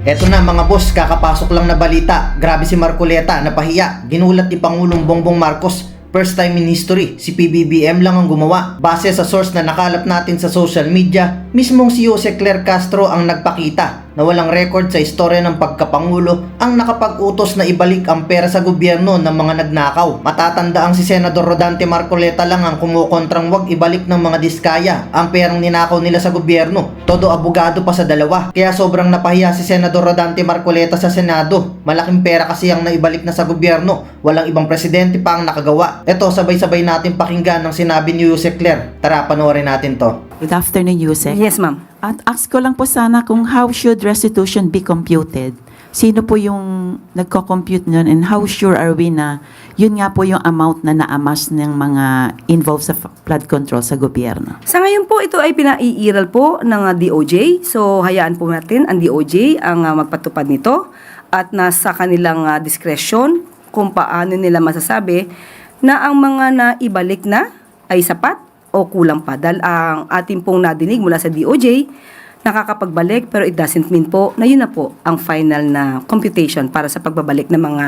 Eto na mga boss, kakapasok lang na balita. Grabe si Marcoleta, napahiya. Ginulat ni Pangulong Bongbong Marcos. First time in history, si PBBM lang ang gumawa. Base sa source na nakalap natin sa social media, mismong si Jose Claire Castro ang nagpakita na walang record sa istorya ng pagkapangulo ang nakapag-utos na ibalik ang pera sa gobyerno ng mga nagnakaw. Matatanda ang si Senador Rodante Marcoleta lang ang kumukontrang wag ibalik ng mga diskaya ang perang ninakaw nila sa gobyerno. Todo abogado pa sa dalawa. Kaya sobrang napahiya si Senador Rodante Marcoleta sa Senado. Malaking pera kasi ang naibalik na sa gobyerno. Walang ibang presidente pa ang nakagawa. Ito, sabay-sabay natin pakinggan ang sinabi ni Jose Claire. Tara, panoorin natin to. Good afternoon, Yusek. Yes, ma'am. At ask ko lang po sana kung how should restitution be computed? Sino po yung nagko-compute nun and how sure are we na yun nga po yung amount na naamas ng mga involved sa flood control sa gobyerno? Sa ngayon po, ito ay pinaiiral po ng DOJ. So, hayaan po natin ang DOJ ang magpatupad nito at nasa kanilang diskresyon kung paano nila masasabi na ang mga naibalik na ay sapat o kulang pa. Dahil ang ating pong nadinig mula sa DOJ, nakakapagbalik pero it doesn't mean po na yun na po ang final na computation para sa pagbabalik ng mga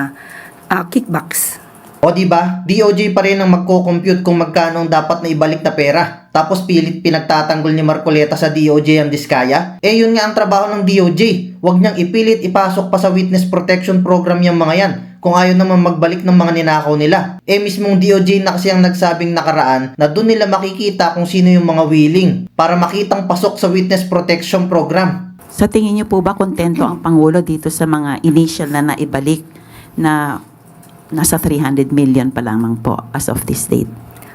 kickbacks. O diba, DOJ pa rin ang magko-compute kung magkano ang dapat na ibalik na pera. Tapos pilit pinagtatanggol ni Marcoleta sa DOJ ang diskaya. Eh yun nga ang trabaho ng DOJ. Huwag niyang ipilit ipasok pa sa witness protection program yung mga yan. Kung ayaw naman magbalik ng mga ninakaw nila. Eh mismong DOJ na kasi ang nagsabing nakaraan na doon nila makikita kung sino yung mga willing para makitang pasok sa witness protection program. Sa tingin niyo po ba kontento ang Pangulo dito sa mga initial na naibalik na nasa 300 million pa lamang po as of this date?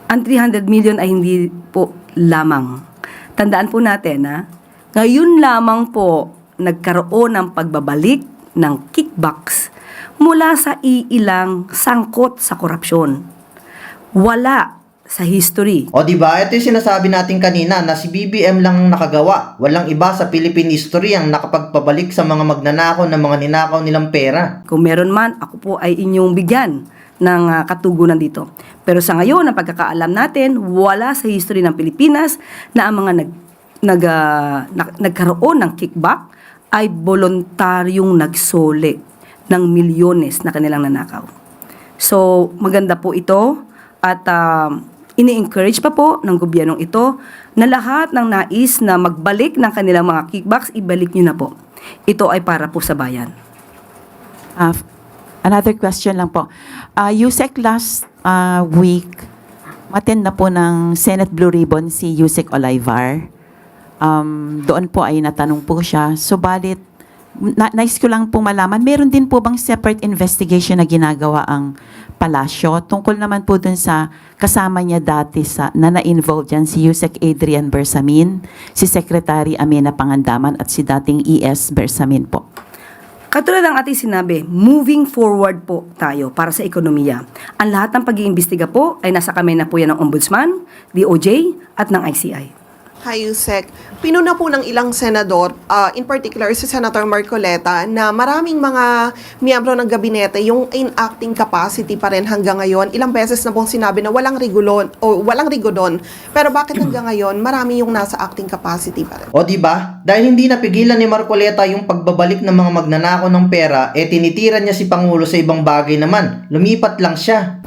Ang 300 million ay hindi po lamang. Tandaan po natin na ngayon lamang po nagkaroon ng pagbabalik ng kickbacks mula sa iilang sangkot sa korupsyon. Wala sa history. O diba, ito yung sinasabi natin kanina na si BBM lang ang nakagawa. Walang iba sa Philippine history ang nakapagpabalik sa mga magnanakaw ng mga ninakaw nilang pera. Kung meron man, ako po ay inyong bigyan ng katugunan dito. Pero sa ngayon, ang pagkakaalam natin, wala sa history ng Pilipinas na ang mga nagkaroon ng kickback ay voluntaryong nagsole ng milyones na kanilang nanakaw. So, maganda po ito at ini-encourage pa po ng gobyernong ito na lahat ng nais na magbalik ng kanilang mga kickbacks, ibalik nyo na po. Ito ay para po sa bayan. Another question lang po. Yusek, last week, matin na po ng Senate Blue Ribbon si Yusek Olivar. Doon po ay natanong po siya. Subalit, nais ko lang pong malaman, meron din po bang separate investigation na ginagawa ang palasyo? Tungkol naman po dun sa kasama niya dati na na-involved dyan si Yusek Adrian Bersamin, si Secretary Amena Pangandaman at si dating ES Bersamin po. Katulad ng ating sinabi, moving forward po tayo para sa ekonomiya. Ang lahat ng pag-iimbestiga po ay nasa kamay na po yan ng Ombudsman, DOJ at ng ICI. Hi, Yusek. Pinuna po ng ilang senador, in particular si Senator Marcoleta, na maraming mga miyembro ng gabinete yung in acting capacity pa rin hanggang ngayon. Ilang beses na pong sinabi na walang rigodon. Pero bakit hanggang ngayon marami yung nasa acting capacity pa rin? O diba, dahil hindi napigilan ni Marcoleta yung pagbabalik ng mga magnanakaw ng pera, tinitira niya si Pangulo sa ibang bagay naman. Lumipat lang siya.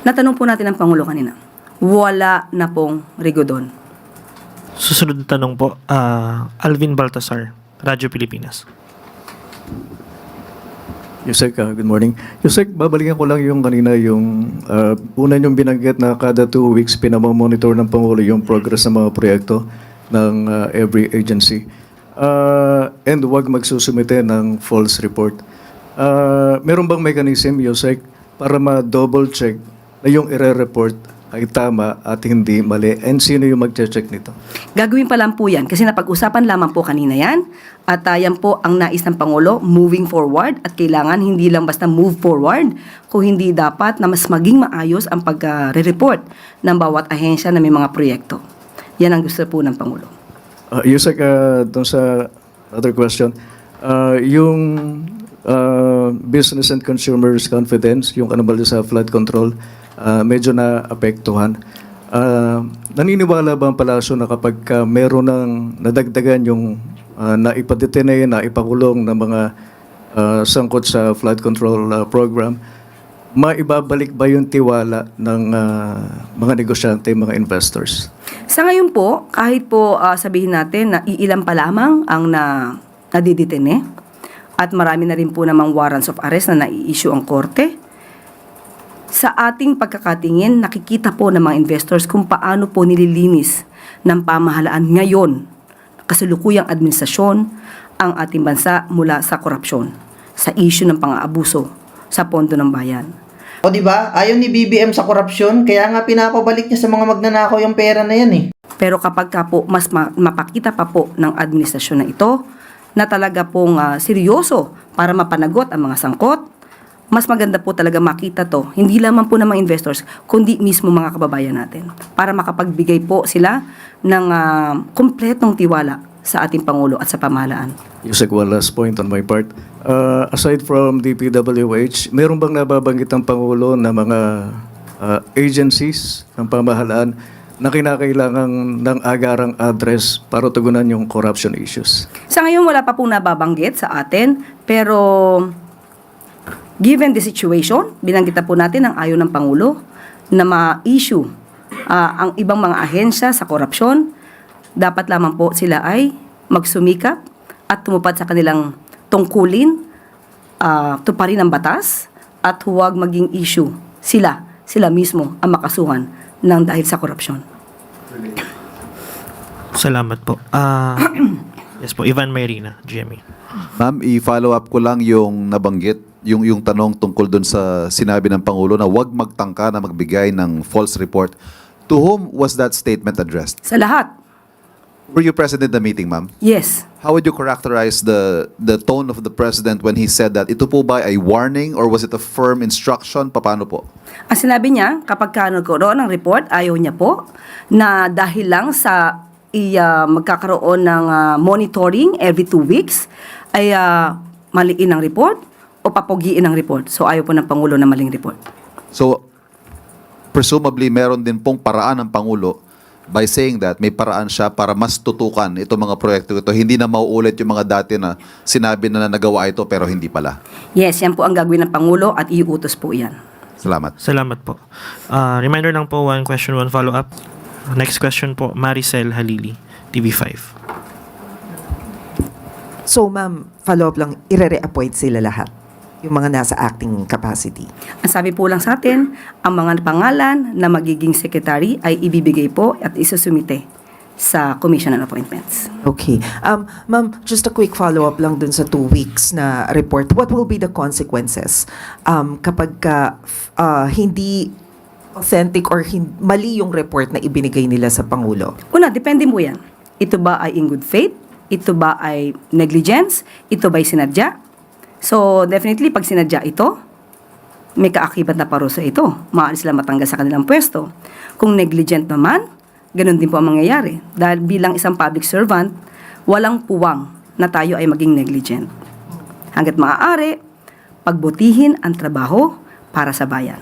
Natanong po natin ang Pangulo kanina. Wala na pong rigodon. Susunod na tanong po, Alvin Baltasar, Radyo Pilipinas. Yusek, good morning. Yusek, babalikan ko lang yung kanina yung una yung binanggit na kada 2 weeks pinamamonitor ng Pangulo yung progress ng mga proyekto ng every agency. And huwag magsusumite ng false report. Meron bang mechanism, Yusek, para ma-double check na yung ire-report ay tama at hindi mali? And sino yung mag-check nito? Gagawin pa lang po yan kasi napag-usapan lamang po kanina yan at yan po ang nais ng Pangulo, moving forward, at kailangan hindi lang basta move forward kung hindi dapat na mas maging maayos ang pag-report ng bawat ahensya na may mga proyekto. Yan ang gusto po ng Pangulo. Yusek, doon sa other question, yung business and consumers confidence, yung anomalya sa flood control, medyo na-apektuhan. Naniniwala ba ang palasyo na kapag meron ng nadagdagan yung na ipadetene, na ipakulong ng mga sangkot sa flood control program, maibabalik ba yung tiwala ng mga negosyante, mga investors? Sa ngayon po, kahit po sabihin natin na iilan pa lamang ang nadidetene at marami na rin po namang warrants of arrest na nai-issue ang korte, sa ating pagkakatingin, nakikita po ng mga investors kung paano po nililinis ng pamahalaan ngayon, kasalukuyang administrasyon, ang ating bansa mula sa korupsyon, sa issue ng pang-aabuso sa pondo ng bayan. O di ba? Ayaw ni BBM sa korupsyon, kaya nga pinapabalik niya sa mga magnanakaw yung pera na yan eh. Pero kapag ka po mas mapakita pa po ng administrasyon na ito na talaga pong seryoso para mapanagot ang mga sangkot, mas maganda po talaga makita to, hindi lamang po ng mga investors, kundi mismo mga kababayan natin, para makapagbigay po sila ng kumpletong tiwala sa ating Pangulo at sa pamahalaan. Yusek, one last point on my part. Aside from DPWH, meron bang nababanggit ang Pangulo na mga agencies ng pamahalaan na kinakailangan ng agarang address para tugunan yung corruption issues? Sa ngayon, wala pa pong nababanggit sa atin, pero given the situation, binanggit na po natin ang ayaw ng Pangulo na ma-issue ang ibang mga ahensya sa korupsyon. Dapat lamang po sila ay magsumikap at tumupad sa kanilang tungkulin, tuparin ang batas at huwag maging issue sila mismo ang makasuhan ng dahil sa korupsyon. Salamat po. Yes po, Ivan Mayrina, GMA. Ma'am, i-follow up ko lang yung nabanggit, yung tanong tungkol dun sa sinabi ng Pangulo na huwag magtangka na magbigay ng false report. To whom was that statement addressed? Sa lahat, Were you present in the meeting, ma'am? yes. How would you characterize the tone of the President when he said that? Ito po ba ay warning or was it a firm instruction? Paano po? Ang sinabi niya, kapag nagkaroon ng report, ayaw niya po na dahil lang sa magkakaroon ng monitoring every 2 weeks, ay maliin ang report o papogiin ang report. So ayaw po ng Pangulo na maling report. So, presumably meron din pong paraan ng Pangulo by saying that may paraan siya para mas tutukan itong mga proyekto ito. Hindi na mauulit yung mga dati na sinabi na nagawa ito pero hindi pala. Yes, yan po ang gagawin ng Pangulo at iuutos po yan. Salamat. Salamat po. Reminder lang po, one question, one follow-up. Next question po, Maricel Halili, TV5. So ma'am, follow-up lang, ire-reappoint sila lahat, yung mga nasa acting capacity. Ang sabi po lang sa atin, ang mga pangalan na magiging secretary ay ibibigay po at isusumite sa Commission on Appointments. Okay. Ma'am, just a quick follow-up lang dun sa 2 weeks na report. What will be the consequences kapag hindi authentic or mali yung report na ibinigay nila sa Pangulo? Una, depende mo yan. Ito ba ay in good faith? Ito ba ay negligence? Ito ba ay sinadya? So, definitely, pag sinadya ito, may kaakibat na parusa ito. Maaari sila matanggal sa kanilang pwesto. Kung negligent naman, ganun din po ang mangyayari. Dahil bilang isang public servant, walang puwang na tayo ay maging negligent. Hanggat maaari, pagbutihin ang trabaho para sa bayan.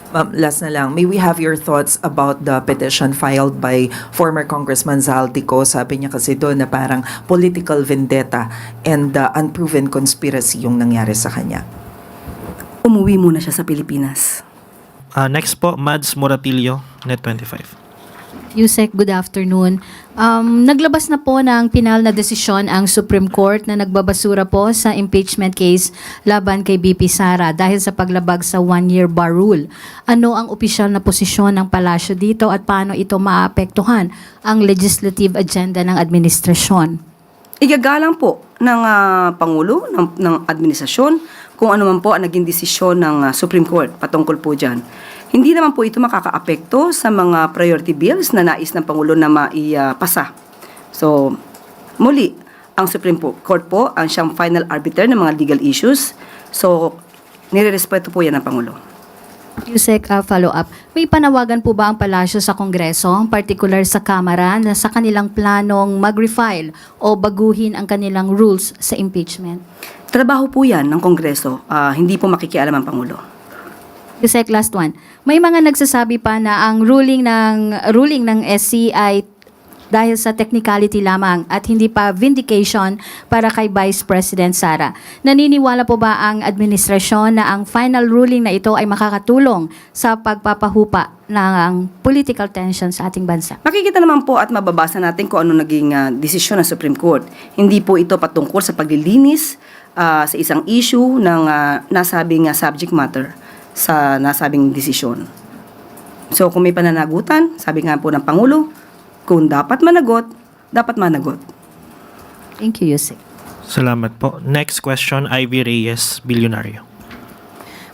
Ma'am, last na lang, may we have your thoughts about the petition filed by former Congressman Zaltico? Sabi niya kasi doon na parang political vendetta and unproven conspiracy yung nangyari sa kanya. Umuwi muna siya sa Pilipinas. Next po, Mads Moratillo, Net25. Yusek, good afternoon. Naglabas na po ng pinal na desisyon ang Supreme Court na nagbabasura po sa impeachment case laban kay BP Sara dahil sa paglabag sa 1-year bar rule. Ano ang opisyal na posisyon ng palasyo dito at paano ito maapektuhan ang legislative agenda ng administrasyon? Igagalang po ng Pangulo, ng administrasyon, kung ano man po ang naging desisyon ng Supreme Court patungkol po dyan. Hindi naman po ito makakaapekto sa mga priority bills na nais ng Pangulo na maipasa. So, muli, ang Supreme Court po ang siyang final arbiter ng mga legal issues. So, nirerespeto po yan ng Pangulo. Yusek, follow-up. May panawagan po ba ang palasyo sa Kongreso, particular sa Kamara, na sa kanilang planong mag-refile o baguhin ang kanilang rules sa impeachment? Trabaho po yan ng Kongreso. Hindi po makikialam ang Pangulo. Yusek, last one. May mga nagsasabi pa na ang ruling ng SC ay dahil sa technicality lamang at hindi pa vindication para kay Vice President Sara. Naniniwala po ba ang administrasyon na ang final ruling na ito ay makakatulong sa pagpapahupa ng political tension sa ating bansa? Makikita naman po at mababasa natin kung ano naging desisyon ng Supreme Court. Hindi po ito patungkol sa paglilinis sa isang issue ng nasabing subject matter sa nasabing desisyon. So kung may pananagutan, sabi nga po ng Pangulo, kung dapat managot, dapat managot. Thank you, Yusek. Salamat po. Next question, Ivy Reyes, Bilyonaryo.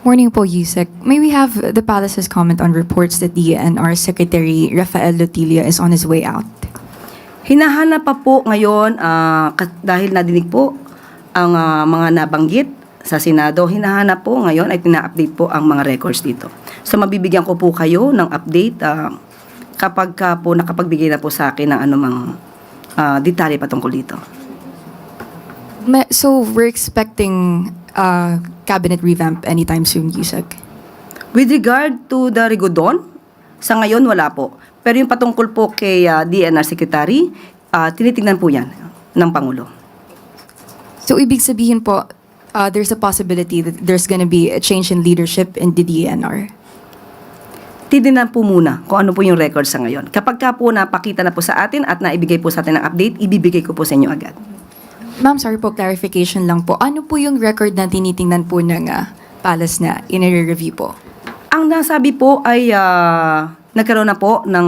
Morning po, Yusek. May we have the Palace's comment on reports that DENR Secretary Rafael Lotilla is on his way out? Hinahanap pa po ngayon, dahil nadinig po ang mga nabanggit sa Senado, hinahanap po ngayon ay tina-update po ang mga records dito. So mabibigyan ko po kayo ng update kapag po nakapagbigay na po sa akin ng anumang detalye patungkol dito. So we're expecting cabinet revamp anytime soon, Yusek? With regard to the Rigodon, sa ngayon wala po. Pero yung patungkol po kay DNR Secretary, tinitingnan po yan ng Pangulo. So ibig sabihin po, there's a possibility that there's gonna be a change in leadership in the DENR? Titignan po muna kung ano po yung record sa ngayon. Kapag ka po napakita na po sa atin at naibigay po sa atin ng update, ibibigay ko po sa inyo agad. Ma'am, sorry po, clarification lang po. Ano po yung record na tinitingnan po ng Palace na i-review po? Ang nasabi po ay nagkaroon na po ng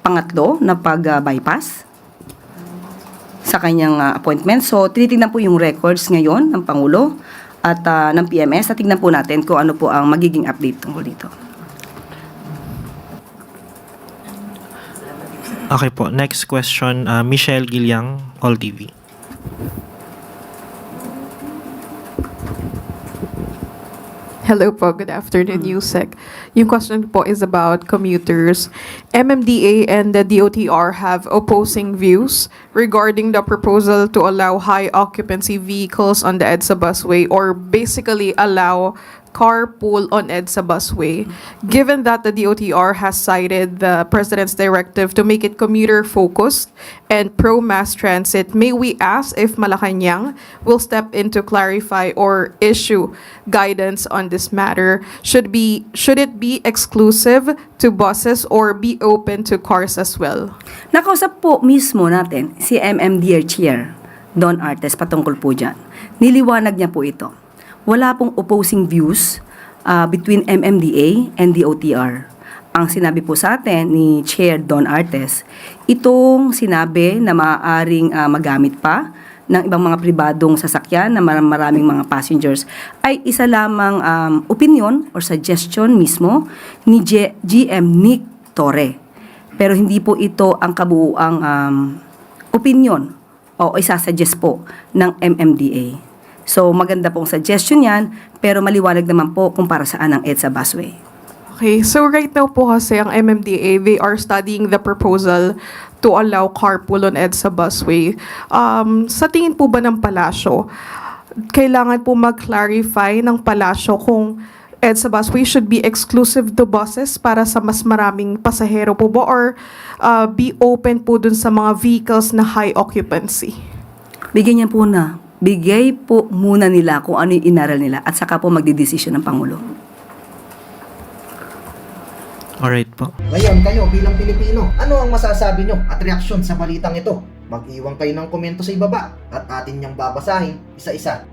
pangatlo na pag-bypass sa kanyang appointment. So, tinitingnan po yung records ngayon ng Pangulo at ng PMS. At tingnan po natin kung ano po ang magiging update tungkol dito. Okay po. Next question, Michelle Gilyang, All TV. Hello po, good afternoon, Yusek. Yung question po is about commuters. MMDA and the DOTR have opposing views regarding the proposal to allow high occupancy vehicles on the EDSA busway or basically allow carpool on EDSA busway. Given that the DOTR has cited the President's directive to make it commuter-focused and pro-mass transit, may we ask if Malacanang will step in to clarify or issue guidance on this matter? Should it be exclusive to buses or be open to cars as well? Nakausap po mismo natin si MMDA Chair, Don Artes, patungkol po dyan. Niliwanag niya po ito. Wala pong opposing views between MMDA and DOTR. Ang sinabi po sa atin ni Chair Don Artes, itong sinabi na maaaring magamit pa ng ibang mga pribadong sasakyan na maraming mga passengers ay isa lamang opinion or suggestion mismo ni GM Nick Torre. Pero hindi po ito ang kabuuang opinion o isasuggest po ng MMDA. So maganda pong suggestion yan, pero maliwanag naman po kung para saan ang EDSA busway. Okay, so right now po kasi ang MMDA, they are studying the proposal to allow carpool on EDSA busway. Sa tingin po ba ng palasyo, kailangan po mag-clarify ng palasyo kung EDSA busway should be exclusive to buses para sa mas maraming pasahero po ba or be open po dun sa mga vehicles na high occupancy? Bigyan niya po na. Bigay po muna nila kung ano yung inaral nila at saka po magdidesisyon ng Pangulo. Alright po. Ngayon kayo bilang Pilipino, ano ang masasabi nyo at reaksyon sa balitang ito? Mag-iwan kayo ng komento sa ibaba at atin niyang babasahin isa-isa.